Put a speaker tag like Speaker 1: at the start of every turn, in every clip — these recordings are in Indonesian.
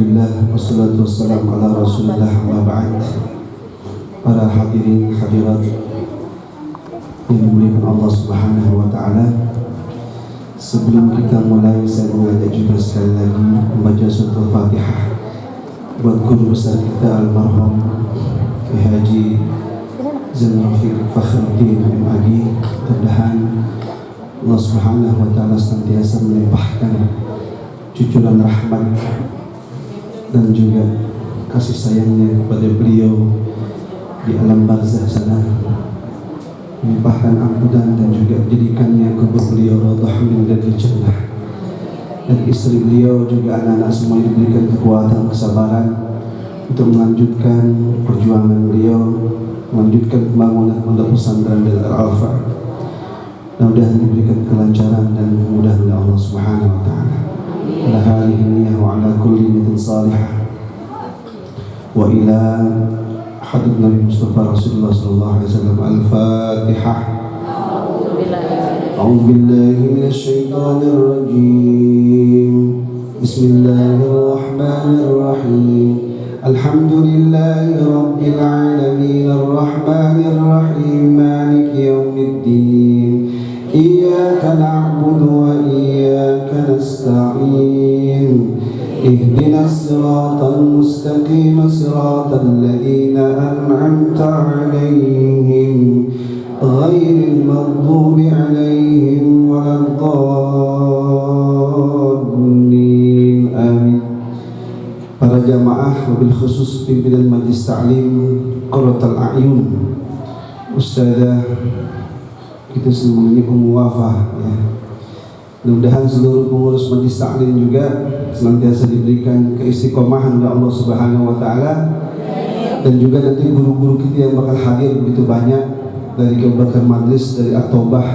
Speaker 1: Alhamdulillah wassalatu wassalamu ala rasulillah amma ba'd. Para hadirin hadirat yang dimuliakan Allah subhanahu wa ta'ala, sebelum kita mulai saya mengajak juga sekali lagi membaca surah Al-Fatihah buat guru besar kita almarhum Haji Zainal Rafiq Fakhruddin MAG. Mudah-mudahan Allah subhanahu wa ta'ala senantiasa melimpahkan cucuran rahmat dan juga kasih sayangnya kepada beliau di alam barzah sana, melimpahkan ampunan dan juga jadikannya kubur beliau radhah min dari jannah, dan istri beliau juga anak-anak semua diberikan kekuatan kesabaran untuk melanjutkan perjuangan beliau, melanjutkan pembangunan pondok pesantren dan Al-Alfa. Mudah-mudahan diberikan kelancaran dan kemudahan oleh Allah subhanahu wa ta'ala. Ala halihi wa ala kulli niyatin salihah wa ila hadith Nabi Mustafa Rasulullah sallallahu alaihi wasallam. Al-Fatihah. A'udzu billahi minasy syaithanir rajim. Bismillahirrahmanirrahim. Alhamdulillahi rabbil alamin arrahmanir rahim maliki yaumiddin. Iyyaka na'budu wa iyyaka nasta'in. Ihdinas siratal mustaqim siratal ladzina an'amta 'alaihim ghairil maghdubi 'alaihim waladdallin. Amin. Para jamaah, wabil khusus pimpinan Majlis Ta'lim Qurratul A'yun, Ustazah kita semuanya pemuwafah ya. Mudah-mudahan seluruh pengurus Majlis Ta'lim juga senantiasa diberikan keistiqomahan oleh Allah Subhanahu wa taala, dan juga nanti guru-guru kita yang bakal hadir begitu banyak dari Kabupaten Madris, dari At-Taubah,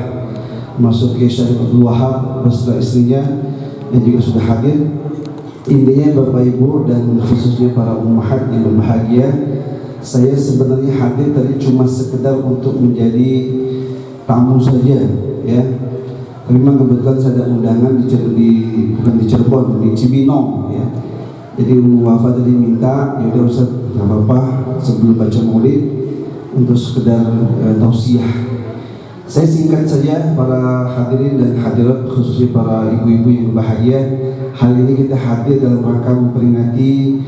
Speaker 1: masuk ke Syarif Abdul Wahab beserta istrinya yang juga sudah hadir. Intinya Bapak Ibu dan khususnya para ummahat yang berbahagia, saya sebenarnya hadir tadi cuma sekedar untuk menjadi tamu saja ya. Tapi memang kebetulan saya ada undangan bukan di Cirebon, di Cibinong ya. Jadi Wafa tadi minta, ya udah Ustaz, nggak apa-apa sebelum baca maulid untuk sekedar tausiah. Saya singkat saja para hadirin dan hadirat, khususnya para ibu-ibu yang berbahagia. Hari ini kita hadir dalam rangka memperingati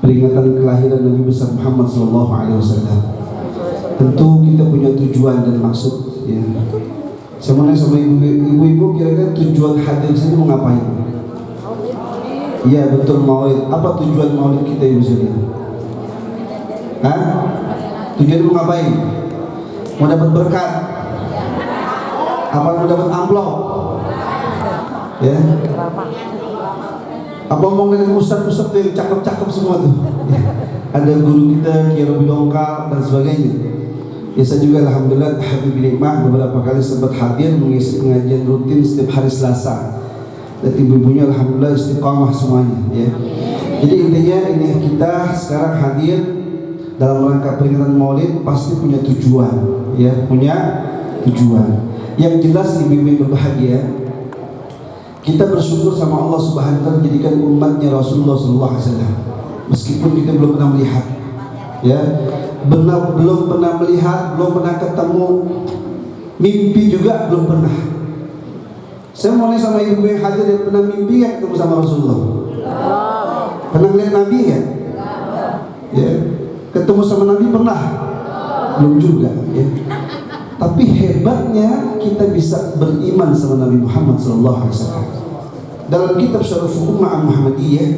Speaker 1: peringatan kelahiran Nabi besar Muhammad SAW. Tentu kita punya tujuan dan maksud ya. Saya mau nanya sama ibu-ibu, kira-kira tujuan hadir sini mau ngapain? Iya betul, maulid. Apa tujuan maulid kita ibu sekalian? Hah? Tujuan mau ngapain? Mau dapat berkat? Apa mau dapat amplop? Ya? Apa ngomong dengan ustaz-ustaz yang cakep-cakep semua tuh? Ya. Ada guru kita Kiai Robi Dongkal dan sebagainya. Ya, saya juga alhamdulillah Habib Nikmah beberapa kali sempat hadir mengisi pengajian rutin setiap hari Selasa. Dan ibu-ibunya alhamdulillah istiqamah semuanya ya. Jadi intinya ini kita sekarang hadir dalam rangka peringatan Maulid pasti punya tujuan ya, punya tujuan. Yang jelas ibu-ibu berbahagia, kita bersyukur sama Allah Subhanahu wa taala menjadikan umatnya Rasulullah sallallahu alaihi wasallam. Meskipun kita belum pernah melihat ya, belum pernah melihat, belum pernah ketemu, mimpi juga belum pernah. Saya mau nanya sama ibu yang hadir, yang pernah mimpi ya ketemu sama Rasulullah? Pernah lihat Nabi ya? Ya, ketemu sama Nabi pernah? Belum juga ya. Tapi hebatnya kita bisa beriman sama Nabi Muhammad SAW. Dalam kitab Syarah Ummah Muhammadiyah,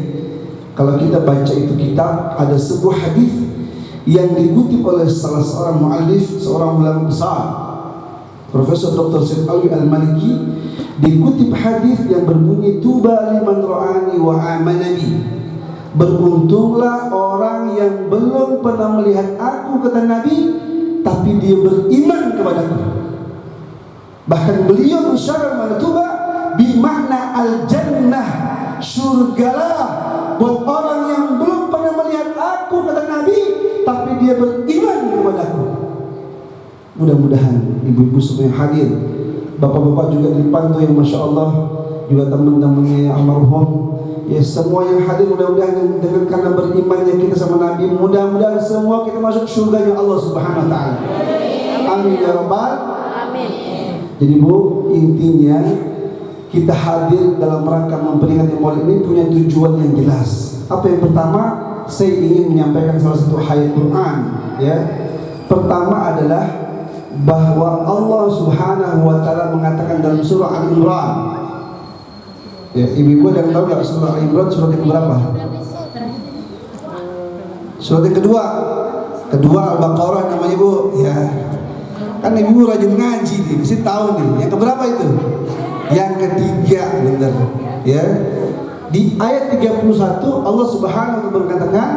Speaker 1: kalau kita baca itu kitab, ada sebuah hadis yang dikutip oleh salah seorang muallif, seorang ulama besar, Profesor Dr. Syed Alwi Al-Maliki, dikutip hadis yang berbunyi tuba liman ra'ani wa amanani. Beruntunglah orang yang belum pernah melihat aku, kata Nabi, tapi dia beriman kepadaku. Bahkan beliau mensyarah tuba bimakna al-jannah, surgalah buat orang yang belum pernah melihat aku, kata Nabi, tapi dia beriman kepadaku. Mudah-mudahan ibu-ibu semua yang hadir, bapak-bapak juga di pantau yang masya Allah, juga teman-temannya almarhum Ya, semua yang hadir mudah-mudahan dengan karena berimannya kita sama Nabi, mudah-mudahan semua kita masuk surganya Allah Subhanahu wa taala. Amin ya rabbal amin. Jadi Bu, intinya kita hadir dalam rangka memperingati Maulid ini punya tujuan yang jelas. Apa yang pertama? Saya ingin menyampaikan salah satu ayat Quran, ya. Pertama adalah bahwa Allah Subhanahu wa taala mengatakan dalam surah Al-Imran. Ya, ibu-ibu ada yang tahu enggak surah Al-Imran surat yang berapa? Surat yang kedua. Kedua Al-Baqarah namanya, Bu. Ya. Kan ibu rajin ngaji nih, mesti tahu nih. Yang keberapa itu? Yang ketiga, benar. Ya. Di ayat 31 Allah Subhanahu wa taala berkatakan,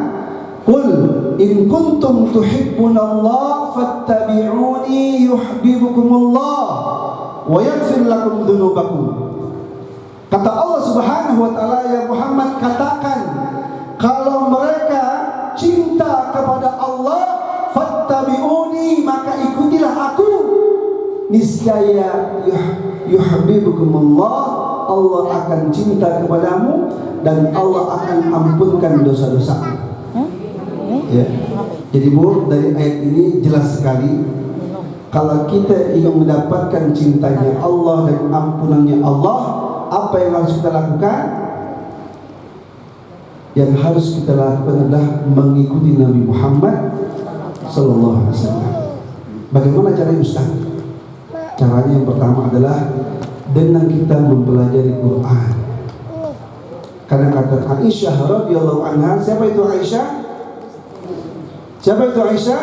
Speaker 1: "Qul in kuntum tuhibbunallah fattabi'uni yuhibbukumullah wa yaghfir lakum dzunubakum." Kata Allah Subhanahu wa taala, ya Muhammad, katakan kalau mereka cinta kepada Allah, fattabi'uni, maka ikutilah aku, niscaya yuhibbukumullah, Allah akan cinta kepadamu dan Allah akan ampunkan dosa-dosamu. Ya. Jadi Bu, dari ayat ini jelas sekali kalau kita ingin mendapatkan cintanya Allah dan ampunannya Allah, apa yang harus kita lakukan? Yang harus kita lakukan adalah mengikuti Nabi Muhammad sallallahu alaihi wasallam. Bagaimana caranya, Ustaz? Caranya yang pertama adalah dengan kita mempelajari Quran. Karena kata Aisyah radhiyallahu anha, siapa itu Aisyah? Siapa itu Aisyah?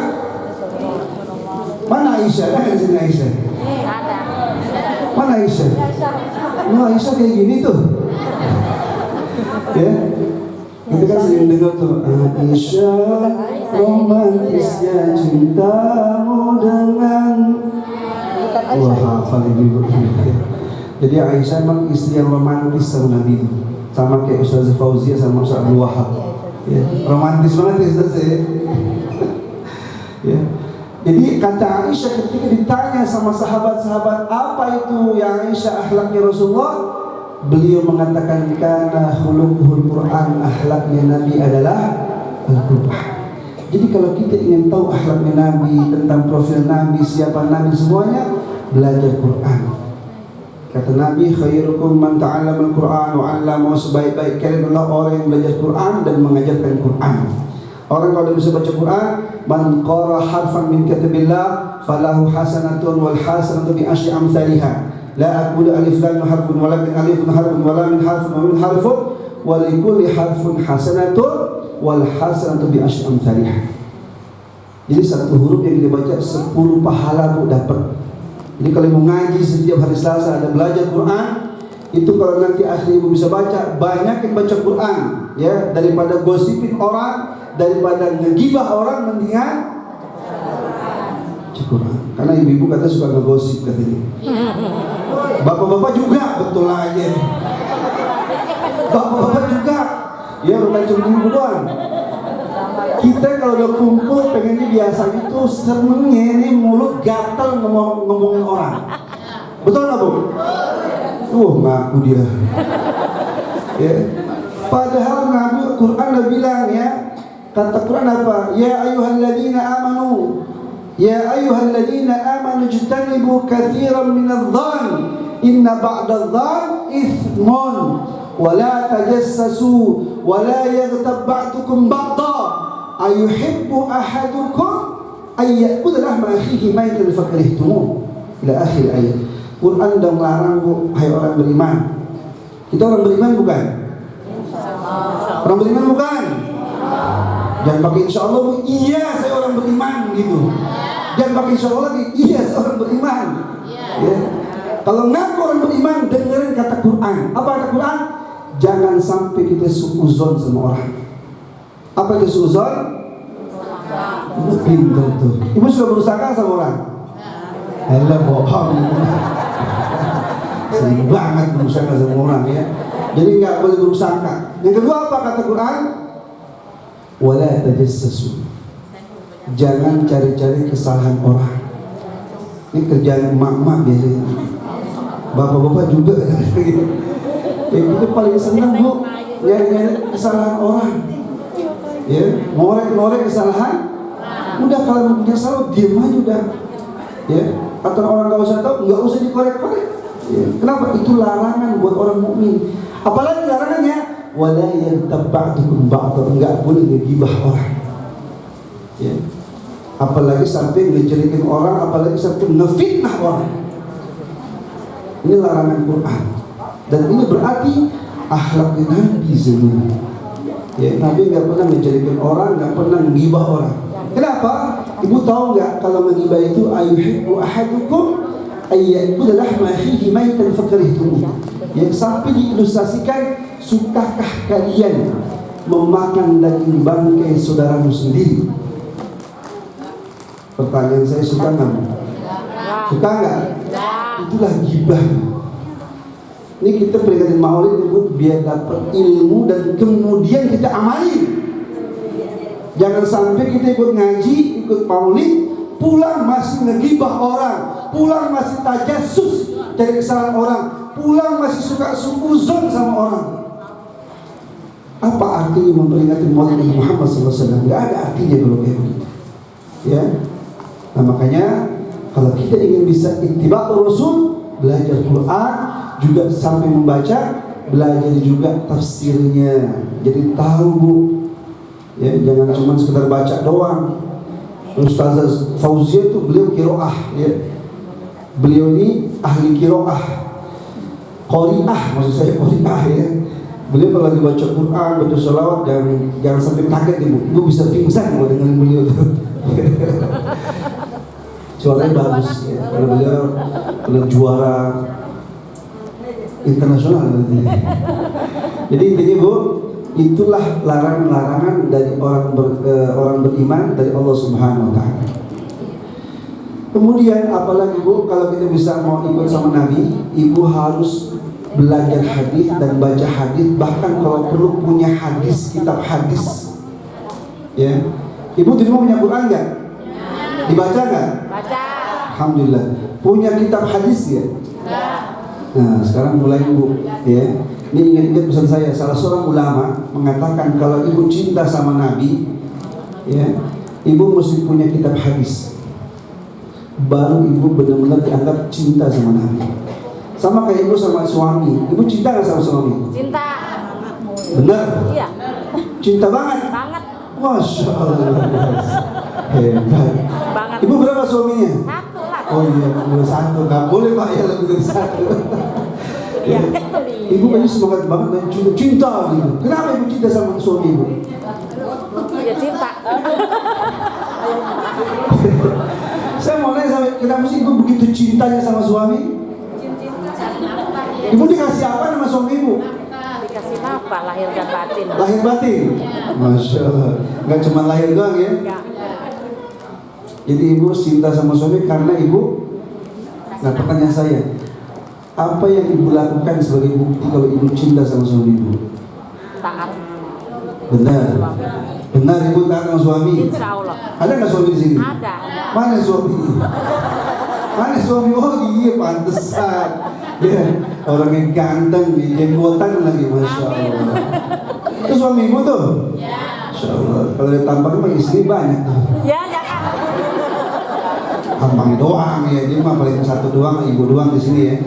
Speaker 1: Mana Aisyah? Ada di sini Aisyah? Ada. Mana Aisyah? Nah, Aisyah kayak gini tuh. Ya. Kita kan sering dengar tuh, Aisyah romantisnya cintamu dengan. Wah, hafal ibu. Jadi Aisyah memang istri yang romantis sama Nabi itu, sama kayak Ustaz Fauzia sama Ustaz Abdul Wahab. Ya, romantis banget ya Ustaz ya. Ya. Jadi kata Aisyah ketika ditanya sama sahabat-sahabat, apa itu yang Aisyah akhlaknya Rasulullah? Beliau mengatakan kana khuluquhul Quran, akhlaknya Nabi adalah Al-Quran. Jadi kalau kita ingin tahu akhlaknya Nabi, tentang profil Nabi, siapa Nabi, semuanya belajar Quran. Kata Nabi, khairukum man ta'allama al-Quran wa 'allamahu, sebaik-baik kalian adalah orang yang belajar Quran dan mengajarkan Quran. Orang kalau bisa baca Quran, man qara harfan min kitabillah falahu hasanatun wal hasanatu bi asyri amsalha. La aqulu alif lam harfun walakin alifun harfun wa lam harfun wa min harfun wa likulli harfun hasanatun wal hasanatu bi asyri amsalha. Jadi satu huruf yang dibaca 10 pahala Bu dapat. Jadi kalau mau ngaji setiap hari Selasa ada belajar Quran, itu kalau nanti akhirnya ibu bisa baca, banyak yang baca Quran, ya, daripada gosipin orang, daripada ngegibah orang, mendingan baca Quran. Karena ibu-ibu kata suka ngegosip katanya. Bapak-bapak juga, betul aja. Bapak-bapak juga, ya bukan cuma ibu doang. Kita kalau udah kumpul pengennya biasa itu senengnya ini mulut gatal ngomongin orang. Betul nggak Bu? Ngaku dia. Ya. Padahal Nabi Quran udah bilang, ya, kata Quran apa? Ya ayyuhalladzina amanu, ya ayyuhalladzina amanu ijtanibu katsiran minadh-dhann inna ba'dadh-dhann itsmun wa la tajassasu wa la yaghtab ba'dukum ba'dha ayuhibbu ahadukum ayyakula lahma akhihi maitan fakarihtumuh, ila akhir ayat. Quran udah melarang Bu, hai orang beriman. Kita orang beriman bukan? Orang beriman bukan? Jangan pakai insyaallah Bu, iya saya orang beriman gitu. Jangan pakai insyaallah lagi, iya saya orang beriman. Ya. Kalau ngaku orang beriman, dengerin kata Quran. Apa kata Quran? Jangan sampai kita suuzon sama orang. Apa itu suuzon? Pintar tuh. Ibu sudah berusaha sama orang? Alah bohong. Sering banget berusaha sama orang, ya. Jadi nggak boleh berusaha. Yang kedua apa kata Quran? Wala tajassasu. Jangan cari-cari kesalahan orang. Ini kerjaan emak-emak biasanya. Bapak-bapak juga. Itu paling senang Bu. nyari kesalahan orang, ya, ngorek kesalahan. Udah kalau punya salah diam aja udah, ya. Kata orang nggak usah tahu, nggak usah dikorek-korek. Ya. Kenapa? Itu larangan buat orang mukmin. Apalagi larangannya, wala yantab ba'dukum ba'dan, nggak boleh ngegibah orang. Ya. Apalagi sampai ngejelekin orang, apalagi sampai ngefitnah orang. Ini larangan Quran. Dan ini berarti akhlak Nabi sebenarnya. Ya, Nabi nggak pernah ngejelekin orang, nggak pernah ngegibah orang. Kenapa? Ibu tahu nggak kalau menggibah itu ayuhibbu ahadukum ayyakula lahma akhihi maitan fakarihtum. Yang sampai diilustrasikan, sukakah kalian memakan daging bangkai saudaramu sendiri? Pertanyaan saya, suka nggak? Suka nggak? Itulah gibah. Ini kita peringatan Maulid itu biar dapat ilmu dan kemudian kita amali. Jangan sampai kita ikut ngaji, ikut Maulid, pulang masih ngegibah orang, pulang masih tajassus cari kesalahan orang, pulang masih suka suuzon sama orang. Apa artinya memperingati Maulid Muhammad SAW? Nggak ada artinya kalau kayak begitu. Ya. Nah makanya kalau kita ingin bisa ittiba' Rasul, belajar Quran, juga sampai membaca, belajar juga tafsirnya. Jadi tahu Bu, ya jangan cuma sekedar baca doang. Ustazah Fauzia itu beliau qiraah, ya. Beliau ini ahli qiraah, qari'ah, maksud saya qari'ah ya. Beliau kalau lagi baca Quran, baca sholawat, jangan sampai kaget Ibu. Ibu bisa pingsan kalau dengerin beliau tuh. Suaranya bagus ya, karena beliau pernah juara internasional. Jadi intinya Bu, itulah larangan-larangan dari orang beriman dari Allah Subhanahu Wa Taala. Kemudian apalagi Bu, kalau kita bisa mau ikut sama Nabi, Ibu harus belajar hadis dan baca hadis, bahkan kalau perlu punya hadis, kitab hadis. Ya, Ibu di rumah punya Quran nggak? Dibaca nggak? Baca. Alhamdulillah. Punya kitab hadis ya? Nah, sekarang mulai Bu, ya. Ini ingat pesan saya. Salah seorang ulama mengatakan kalau Ibu cinta sama Nabi, ya, Ibu mesti punya kitab hadis. Baru Ibu benar-benar dianggap cinta sama Nabi. Sama kayak Ibu sama suami. Ibu cinta nggak sama suami? Cinta. Benar? Iya. Cinta banget? Banget. Masya Allah. Hebat. Banget. Ibu berapa suaminya? Satu lah. Oh iya, cuma satu. Gak boleh Pak ya lebih dari satu. Ya. Ibu kayaknya semangat banget dan cinta gitu. Kenapa Ibu cinta sama suami Ibu? Ya cinta. Saya mau nanya sama, kenapa sih Ibu begitu cintanya sama suami? Ibu dikasih apa sama suami Ibu? Dikasih apa? Lahir dan batin. Lahir batin? Masya Allah. Gak cuma lahir doang ya? Enggak. Jadi Ibu cinta sama suami karena Ibu. Nah pertanyaan saya, apa yang Ibu lakukan sebagai bukti kalau Ibu cinta sama suami Ibu? Taat. Benar. Benar Ibu taat sama suami? Insya Allah. Ada nggak suami di sini? Ada. Mana suami? Mana suami? Oh iya pantesan. Ya, orang yang ganteng, jenggotan lagi, Masya Allah. Itu suami Ibu tuh? Ya. Masya Allah. Kalau dia tampak mah istri banyak tuh. Ya, jangan. Abang doang ya, dia mah paling satu doang, Ibu doang di sini ya.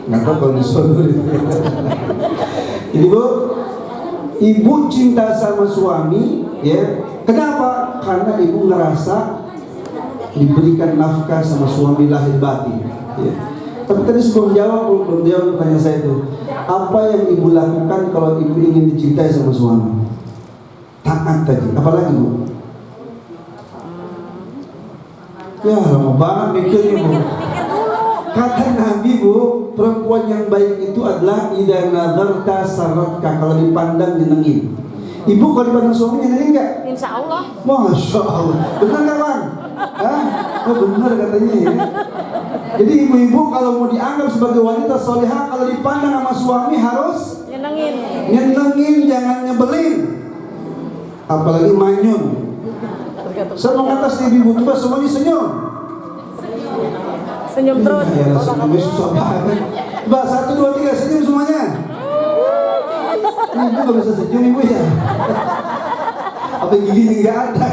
Speaker 1: Nggak tahu kalau disuruh. Jadi Bu, Ibu cinta sama suami, ya. Kenapa? Karena Ibu ngerasa diberikan nafkah sama suami lahir batin. Ya. Tapi tadi sebelum jawab pertanyaan saya itu, apa yang Ibu lakukan kalau Ibu ingin dicintai sama suami? Taat tadi. Apalagi Bu? Ya lama banget mikirnya Bu. Kata Nabi Bu, perempuan yang baik itu adalah idza nadarta saratka, kalau dipandang nyenengin. Ibu kalau dipandang suami nyenengin nggak? Insya Allah. Masya Allah. Benar nggak Bang? Hah? Oh benar katanya ya. Jadi ibu-ibu kalau mau dianggap sebagai wanita solehah, kalau dipandang sama suami harus nyenengin. Nyenengin, jangan nyebelin. Apalagi manyun. Saya mau ngatas ibu-ibu, coba semuanya senyum. Senyum terus. Ya, senyumnya susah banget. Mbak, 1, 2, 3, senyum semuanya. Ini ibu gak bisa senyum ibu ya. Apa gigi nggak ada.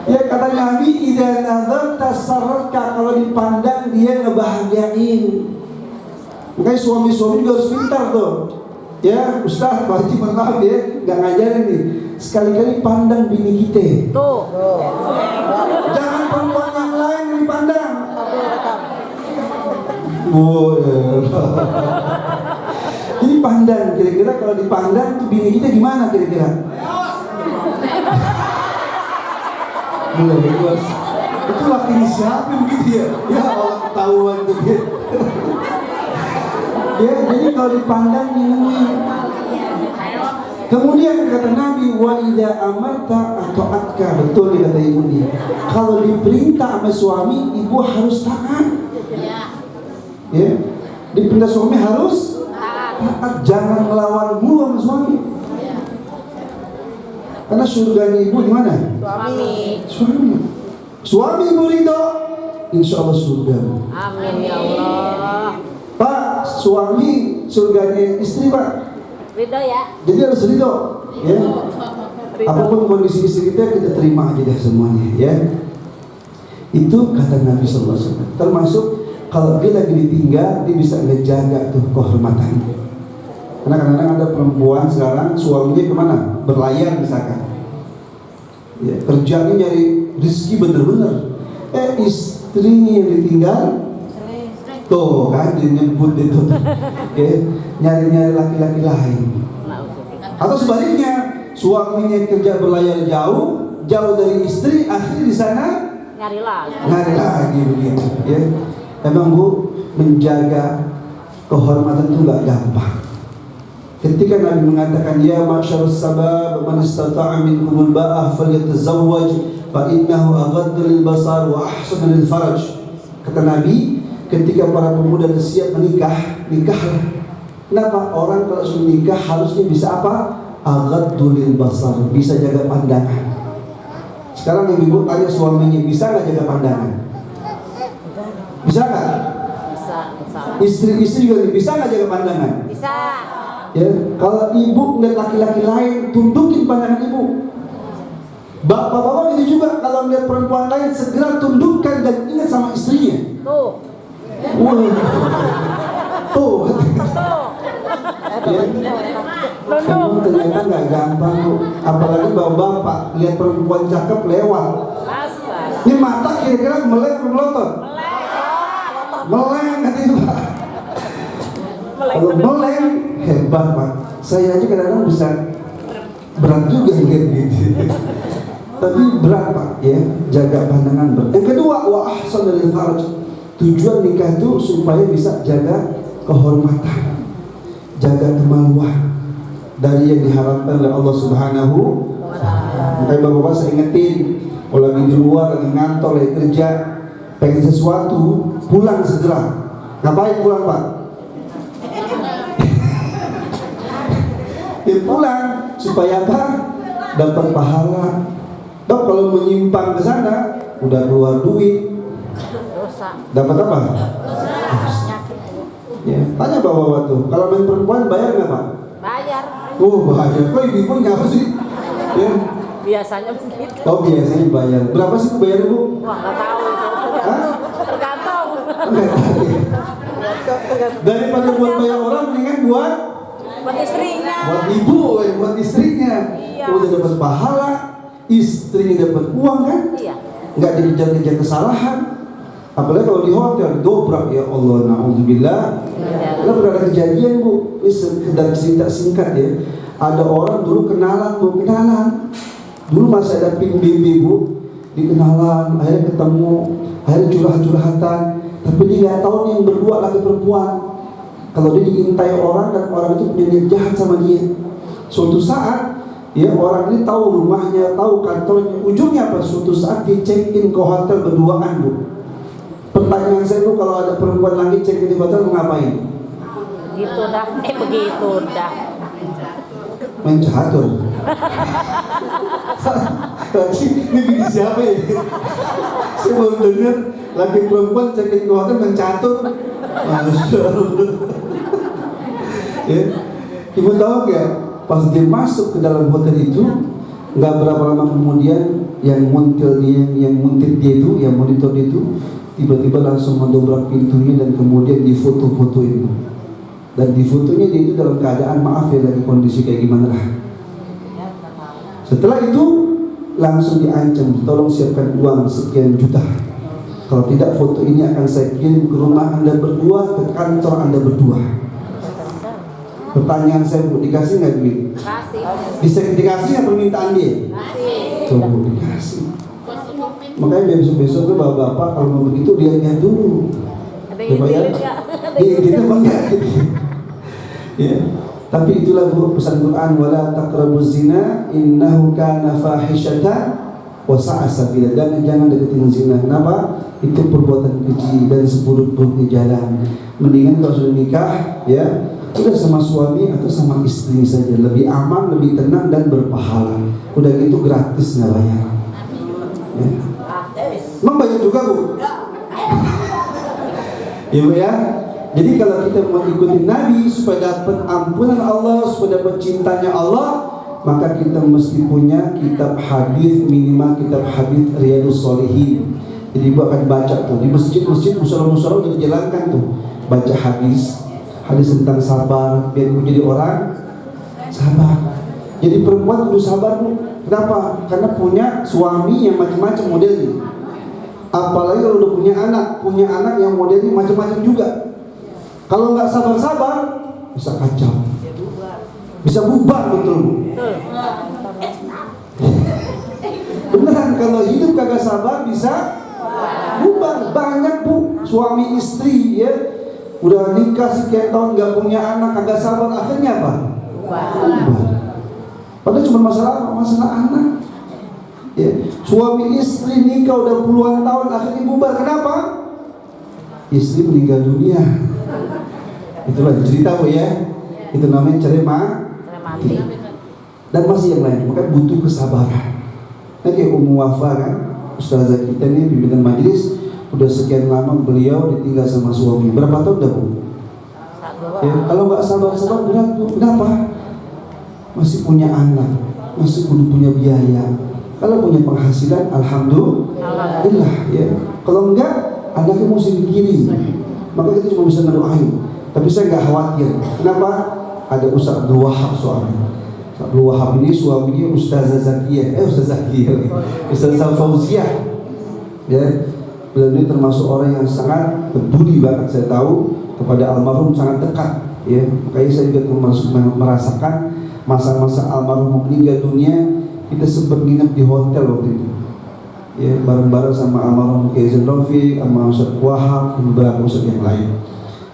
Speaker 1: Ya kata Nabi, idza nazarta sarratka, kalau dipandang dia ngebahagiain. Makanya suami-suami juga harus pintar tuh. Ya, Ustaz, Pak Haji, maaf ya, nggak ngajarin nih. Sekali-kali pandang bini kita.
Speaker 2: Tuh.
Speaker 1: Jangan perempuan yang lain yang dipandang. Jadi pandang, kira-kira kalau dipandang tuh bini kita gimana kira-kira? Mulai bos. Itu laki siapa begitu ya? Ya Allah, ketahuan tuh dia. Ya, jadi kalau dipandang ini. Kemudian kata Nabi, wa idza amarta ata'atka, betul kata ibu dia. Kalau diperintah sama suami, ibu harus taat. Ya, diperintah suami harus taat, jangan melawan mulu sama suami. Karena surganya ibu di mana? Suami. Suami ibu ridho, insya Allah surga.
Speaker 2: Amin ya Allah.
Speaker 1: Pak, suami surganya istri pak.
Speaker 2: Ridho ya.
Speaker 1: Jadi harus ridho, ya. Apapun kondisi istri kita terima aja deh semuanya, ya. Itu kata Nabi Sallallahu Alaihi Wasallam. Termasuk kalau dia lagi ditinggal, dia bisa ngejaga tuh kehormatannya. Karena kadang-kadang ada perempuan sekarang suaminya kemana? Berlayar misalkan. Ya, kerjanya nyari rezeki bener-bener. Istrinya yang ditinggal, tuh kan dia nyebut itu, ya, nyari-nyari laki-laki lain. Atau sebaliknya, suaminya kerja berlayar jauh dari istri, akhirnya di sana
Speaker 2: Nyari
Speaker 1: lagi begitu. Ya, emang Bu, menjaga kehormatan itu nggak gampang. Ketika Nabi mengatakan ya masyarus sabab man istata'a minkumul ba'ah falyatazawwaj fa innahu aghaddu lil basar wa ahsanu lil faraj. Kata Nabi, ketika para pemuda siap menikah, nikahlah. Kenapa? Orang kalau sudah nikah harusnya bisa apa? Aghaddu lil basar, bisa jaga pandangan. Sekarang ibu tanya suaminya, bisa nggak jaga pandangan? Bisa nggak?
Speaker 2: Bisa.
Speaker 1: Istri juga bisa nggak jaga pandangan?
Speaker 2: Bisa.
Speaker 1: Ya, kalau ibu ngeliat laki-laki lain, tundukin pandangan ibu. Bapak-bapak itu juga kalau ngeliat perempuan lain segera tundukkan dan ingat sama istrinya.
Speaker 2: Tuh.
Speaker 1: Tuh. Ya.
Speaker 2: Nunduk.
Speaker 1: Ternyata nggak gampang tuh. Apalagi bapak-bapak lihat perempuan cakep lewat. Ini mata kira-kira melek atau melotot? Melek katanya Pak. Kalau melek hebat Pak. Saya aja kadang-kadang bisa berat juga lihat gitu. Tapi berat Pak, ya, jaga pandangan berat. Yang kedua, wa ahsan lil farj. Tujuan nikah itu supaya bisa jaga kehormatan, jaga kemaluan dari yang diharapkan oleh Allah Subhanahu wa taala. Makanya Bapak-bapak saya ingetin, kalau lagi di luar, lagi ngantor, lagi kerja, pengen sesuatu, pulang segera. Ngapain pulang Pak? Ya pulang supaya apa? Dapat pahala. Dok, kalau menyimpang ke sana, udah keluar duit. Dapat apa? Ya, tanya bapak-bapak tuh. Kalau main perempuan bayar nggak Pak?
Speaker 2: Bayar.
Speaker 1: Bayar. Kok ibu ngapa sih? Ya.
Speaker 2: Biasanya begitu.
Speaker 1: Oh biasanya bayar. Berapa sih bayar Bu?
Speaker 2: Wah, nggak tahu itu.
Speaker 1: Hah?
Speaker 2: Tergantung.
Speaker 1: Daripada buat bayar orang, mendingan buat
Speaker 2: istrinya.
Speaker 1: Buat ibu, buat istrinya.
Speaker 2: Iya.
Speaker 1: Udah dapat pahala, istrinya dapat uang kan?
Speaker 2: Iya.
Speaker 1: Nggak dikejar-kejar kesalahan. Apalagi kalau di hotel dobrak, ya Allah, na'udzubillah. Karena pernah ada kejadian Bu, ini sekedar cerita singkat ya. Ada orang dulu kenalan Bu, dulu masih ada ping BB Bu, dikenalan, akhirnya ketemu, akhirnya curhat-curhatan, tapi dia nggak tahu nih yang berdua laki perempuan. Kalau dia diintai orang dan orang itu punya niat jahat sama dia, suatu saat ya orang ini tahu rumahnya, tahu kantornya, ujungnya apa? Suatu saat dia check in ke hotel berduaan Bu. Pertanyaan saya Bu, kalau ada perempuan lagi check in di hotel mau ngapain?
Speaker 2: Begitu dah.
Speaker 1: Main catur. Ini bini siapa ya? Saya baru dengar laki perempuan check in ke hotel main catur. Masya Allah. Ya. Ibu tahu nggak? Pas dia masuk ke dalam hotel itu, nggak berapa lama kemudian yang muntil dia, yang muntit dia itu, yang monitor dia itu, tiba-tiba langsung mendobrak pintunya dan kemudian difoto-foto itu. Dan di fotonya dia itu dalam keadaan maaf ya lagi kondisi kayak gimana lah. Setelah itu langsung diancam, tolong siapkan uang sekian juta. Kalau tidak foto ini akan saya kirim ke rumah Anda berdua, ke kantor Anda berdua. Pertanyaan saya, Bu, dikasih nggak duit?
Speaker 2: Kasih.
Speaker 1: Bisa dikasih nggak permintaan dia?
Speaker 2: Kasih.
Speaker 1: Tuh, Bu, dikasih. Makanya besok-besok tuh bapak-bapak kalau mau begitu lihat dulu.
Speaker 2: Ada yang
Speaker 1: Coba ya.
Speaker 2: dilihat nggak? Ada
Speaker 1: Iya,
Speaker 2: yang
Speaker 1: kita enggak. Ya. Tapi itulah Bu pesan Quran, wala taqrabuz zina innahu kana fahishatan wa sa'a sabila. Dan jangan deketin zina. Kenapa? Itu perbuatan keji dan seburuk-buruknya jalan. Mendingan kalau sudah nikah, ya, udah sama suami atau sama istri saja, lebih aman, lebih tenang dan berpahala. Udah gitu gratis nggak bayar. Ya. Emang banyak juga Bu. Ya Bu ya. Jadi kalau kita mau ikuti Nabi supaya dapat ampunan Allah, supaya dapat cintanya Allah, maka kita mesti punya kitab hadis, minimal kitab hadis Riyadhus Shalihin. Jadi ibu akan baca tuh di masjid-masjid, musola-musola udah dijalankan tuh, baca hadis tentang sabar, biar ibu jadi orang sabar. Jadi perempuan kudu sabar Bu. Kenapa? Karena punya suami yang macam-macam modelnya. Apalagi kalau udah punya anak yang modelnya macam-macam juga. Kalau nggak sabar-sabar, bisa kacau, bisa bubar, betul Bu. Beneran, kalau hidup kagak sabar bisa bubar. Banyak Bu, suami istri ya, udah nikah sekian tahun nggak punya anak, kagak sabar, akhirnya apa? Bubar. Padahal cuma masalah anak. Ya. Suami istri nikah udah puluhan tahun, akhirnya bubar. Kenapa? Istri meninggal dunia. Itulah cerita Bu ya. Itu namanya cerai mati. Dan masih yang lain. Maka butuh kesabaran. Nah, kayak Ummu Wafa kan, ustazah kita nih pimpinan majelis, udah sekian lama beliau ditinggal sama suami. Berapa tahun dah Bu? Ya, kalau nggak sabar-sabar berat Bu. Kenapa? Masih punya anak, masih punya biaya. Kalau punya penghasilan, alhamdulillah ya. Kalau enggak, anaknya mesti dikirim. Maka kita cuma bisa ngedoain. Tapi saya nggak khawatir. Kenapa? Ada Ustaz Abdul Wahab suami. Ustaz Abdul Wahab ini suaminya Ustazah Zakiyah. Ustazah Fauziah. Ya, beliau ini termasuk orang yang sangat berbudi banget. Saya tahu kepada almarhum sangat dekat. Ya, makanya saya juga merasakan masa-masa almarhum meninggal dunia. Kita sempat nginep di hotel waktu itu. Ya, bareng-bareng sama almarhum Kaizan Rafiq, sama Ustaz Wahab, dan beberapa Ustaz yang lain.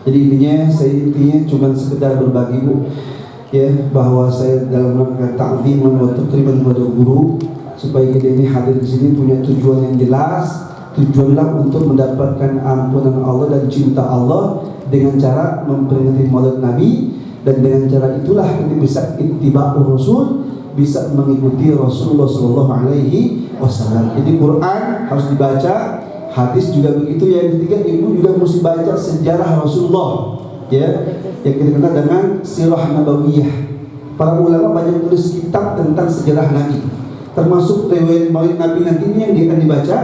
Speaker 1: Jadi intinya cuma sekedar berbagi Bu, ya, bahwa saya dalam rangka ta'ziman wa takriman kepada guru, supaya kita ini hadir di sini punya tujuan yang jelas. Tujuanlah untuk mendapatkan ampunan Allah dan cinta Allah dengan cara memperingati Maulid Nabi, dan dengan cara itulah kita bisa ittiba'ur Rasul, bisa mengikuti Rasulullah Sallallahu Alaihi Wasallam. Jadi Quran harus dibaca, hadis juga begitu. Yang ketiga, ibu juga mesti baca sejarah Rasulullah, ya, yang kita kenal dengan Sirah Nabawiyah. Para ulama banyak tulis kitab tentang sejarah Nabi, termasuk riwayat Maulid Nabi nanti ini yang dia akan dibaca.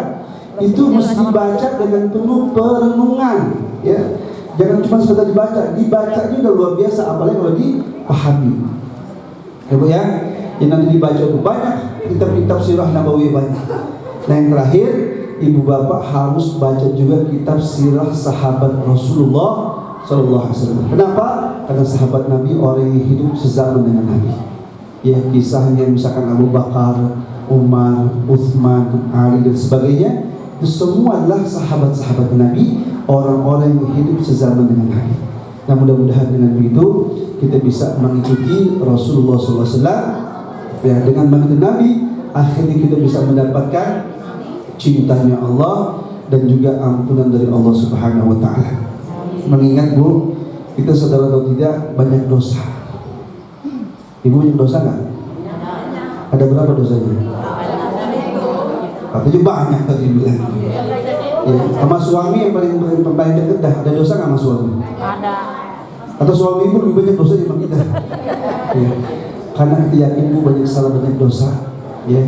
Speaker 1: Itu mesti dibaca dengan penuh perenungan, ya. Jangan cuma sekedar dibacanya udah luar biasa, apalagi kalau dipahami. Ya Bu ya. Yang nanti dibaca itu banyak, kitab-kitab sirah Nabawiyah banyak. Nah yang terakhir, ibu bapak harus baca juga kitab sirah sahabat Rasulullah Sallallahu Alaihi Wasallam. Kenapa? Karena sahabat Nabi orang yang hidup sezaman dengan Nabi. Ya, kisahnya misalkan Abu Bakar, Umar, Uthman, Ali dan sebagainya, itu semua adalah sahabat-sahabat Nabi, orang-orang yang hidup sezaman dengan Nabi. Nah mudah-mudahan dengan begitu kita bisa mengikuti Rasulullah SAW. Ya, dengan mengikuti Nabi, akhirnya kita bisa mendapatkan cintanya Allah dan juga ampunan dari Allah Subhanahu Wa Taala. Mengingat Bu, kita saudara atau tidak banyak dosa. Ibu banyak dosa nggak? Ada berapa dosanya? Katanya banyak tadi bilang. Ya, sama suami yang paling dekat dah. Ada dosa nggak sama suami?
Speaker 2: Ada.
Speaker 1: Atau suami ibu lebih banyak dosa daripada kita. Ya. Karena kita yakin bu banyak salah banyak dosa, ya.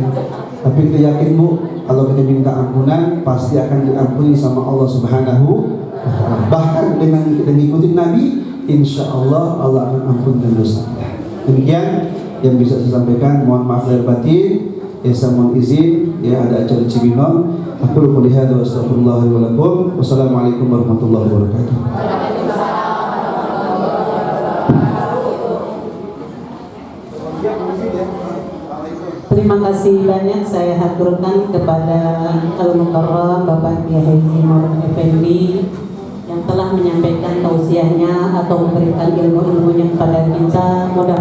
Speaker 1: Tapi kita yakin bu, kalau kita minta ampunan pasti akan diampuni sama Allah Subhanahu wa Ta'ala. Bahkan dengan kita mengikuti Nabi, insya Allah Allah akan ampunkan dosa kita. Demikian yang bisa saya sampaikan. Mohon maaf lahir batin. Ya, saya mohon izin. Ya, ada acara Cibinong. Aku qouli hadza wa astaghfirullah wa lakum. Wassalamualaikum warahmatullahi wabarakatuh.
Speaker 3: Terima kasih banyak saya haturkan kepada Al-Mukarram Bapak Kiai Haji Ma'ruf Effendi yang telah menyampaikan tausiahnya atau memberikan ilmu-ilmunya kepada kita. Mudah-mudahan